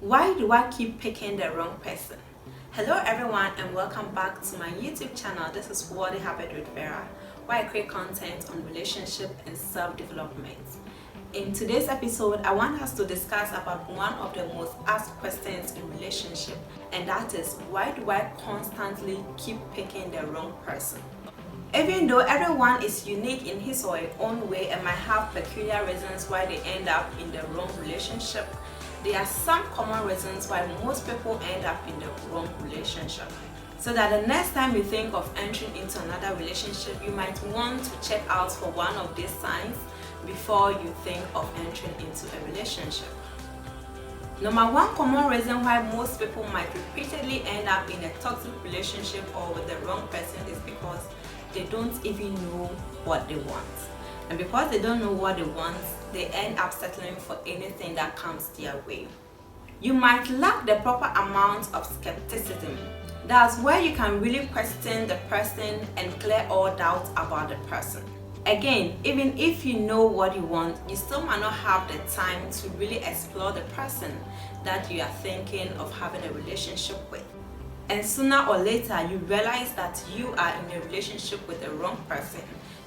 Why do I keep picking the wrong person? Hello everyone and welcome back to my YouTube channel. This is Worthy Habit with Vera, where I create content on relationship and self-development. In today's episode, I want us to discuss about one of the most asked questions in relationship, and that is, why do I constantly keep picking the wrong person? Even though everyone is unique in his or her own way and might have peculiar reasons why they end up in the wrong relationship, there are some common reasons why most people end up in the wrong relationship. So that the next time you think of entering into another relationship, you might want to check out for one of these signs before you think of entering into a relationship. Number one common reason why most people might repeatedly end up in a toxic relationship or with the wrong person is because they don't even know what they want. And because they don't know what they want, they end up settling for anything that comes their way. You might lack the proper amount of skepticism. That's where you can really question the person and clear all doubts about the person. Again, even if you know what you want, you still might not have the time to really explore the person that you are thinking of having a relationship with. And sooner or later, you realize that you are in a relationship with the wrong person.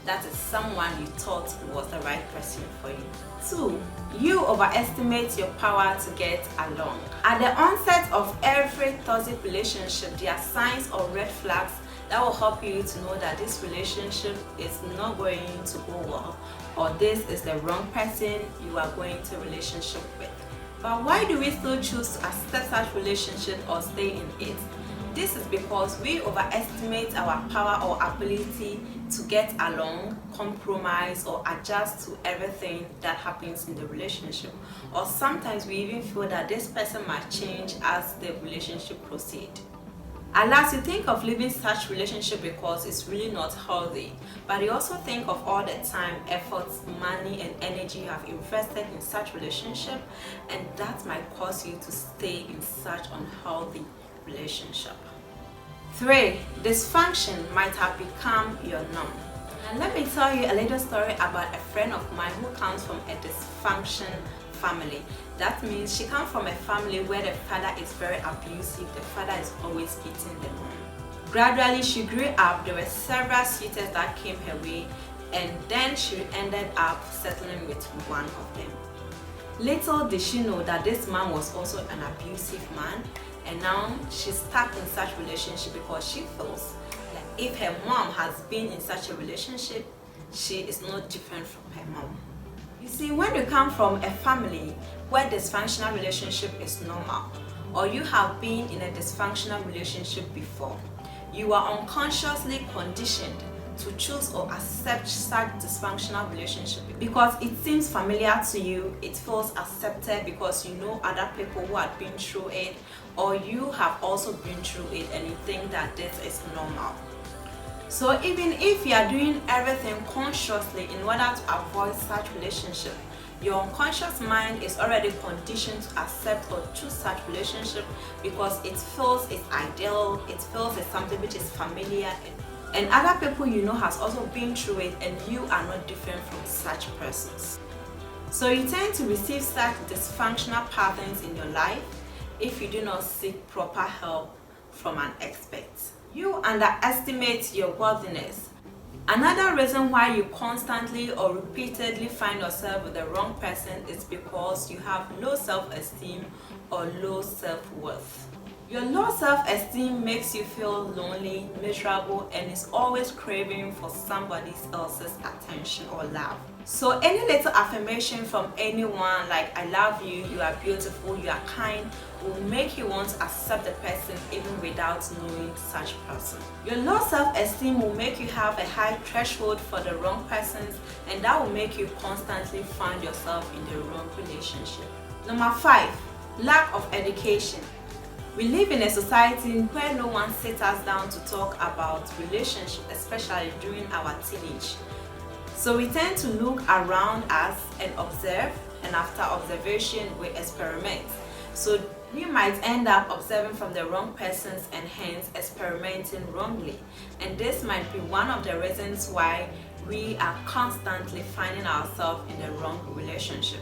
That is someone you thought was the right person for you. 2. You overestimate your power to get along. At the onset of every toxic relationship, there are signs or red flags that will help you to know that this relationship is not going to go well, or this is the wrong person you are going to relationship with. But why do we still choose to accept such relationship or stay in it? This is because we overestimate our power or ability to get along, compromise, or adjust to everything that happens in the relationship. Or sometimes we even feel that this person might change as the relationship proceeds. Alas, you think of leaving such relationship because it's really not healthy, but you also think of all the time, efforts, money, and energy you have invested in such relationship, and that might cause you to stay in such unhealthy relationship. 3. Dysfunction might have become your norm. And let me tell you a little story about a friend of mine who comes from a dysfunction family. That means she comes from a family where the father is very abusive, the father is always beating the mom. Gradually she grew up, there were several suitors that came her way, and then she ended up settling with one of them. Little did she know that this man was also an abusive man, and now she's stuck in such relationship because she feels that if her mom has been in such a relationship, she is not different from her mom. You see, when you come from a family where dysfunctional relationship is normal, or you have been in a dysfunctional relationship before, you are unconsciously conditioned to choose or accept such dysfunctional relationship because it seems familiar to you, it feels accepted because you know other people who have been through it, or you have also been through it and you think that this is normal. So even if you are doing everything consciously in order to avoid such relationship, your unconscious mind is already conditioned to accept or choose such relationship because it feels it's ideal, it feels it's something which is familiar, and other people you know has also been through it, and you are not different from such persons. So you tend to receive such dysfunctional patterns in your life if you do not seek proper help from an expert. You underestimate your worthiness. Another reason why you constantly or repeatedly find yourself with the wrong person is because you have low self-esteem or low self-worth. Your low self-esteem makes you feel lonely, miserable, and is always craving for somebody else's attention or love. So any little affirmation from anyone like "I love you," "you are beautiful," "you are kind," will make you want to accept the person even without knowing such person. Your low self-esteem will make you have a high threshold for the wrong persons, and that will make you constantly find yourself in the wrong relationship. Number 5. Lack of education. We live in a society where no one sits us down to talk about relationships, especially during our teenage. So we tend to look around us and observe, and after observation we experiment. So we might end up observing from the wrong persons and hence experimenting wrongly. And this might be one of the reasons why we are constantly finding ourselves in the wrong relationship.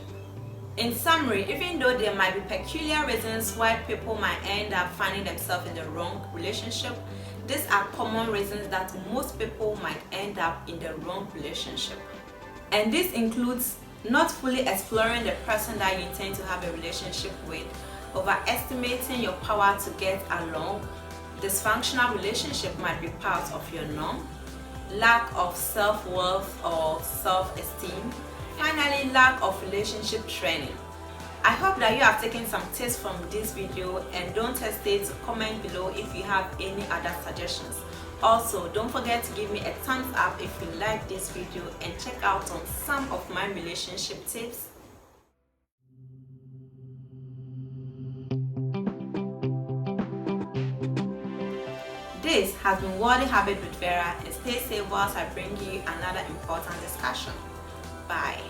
In summary, even though there might be peculiar reasons why people might end up finding themselves in the wrong relationship, these are common reasons that most people might end up in the wrong relationship. And this includes not fully exploring the person that you intend to have a relationship with, overestimating your power to get along. Dysfunctional relationship might be part of your norm. Lack of self-worth or self-esteem. Finally, lack of relationship training. I hope that you have taken some tips from this video, and don't hesitate to comment below if you have any other suggestions. Also, don't forget to give me a thumbs up if you like this video, and check out on some of my relationship tips. This has been Worldly Habit with Vera, and stay safe whilst I bring you another important discussion. Bye.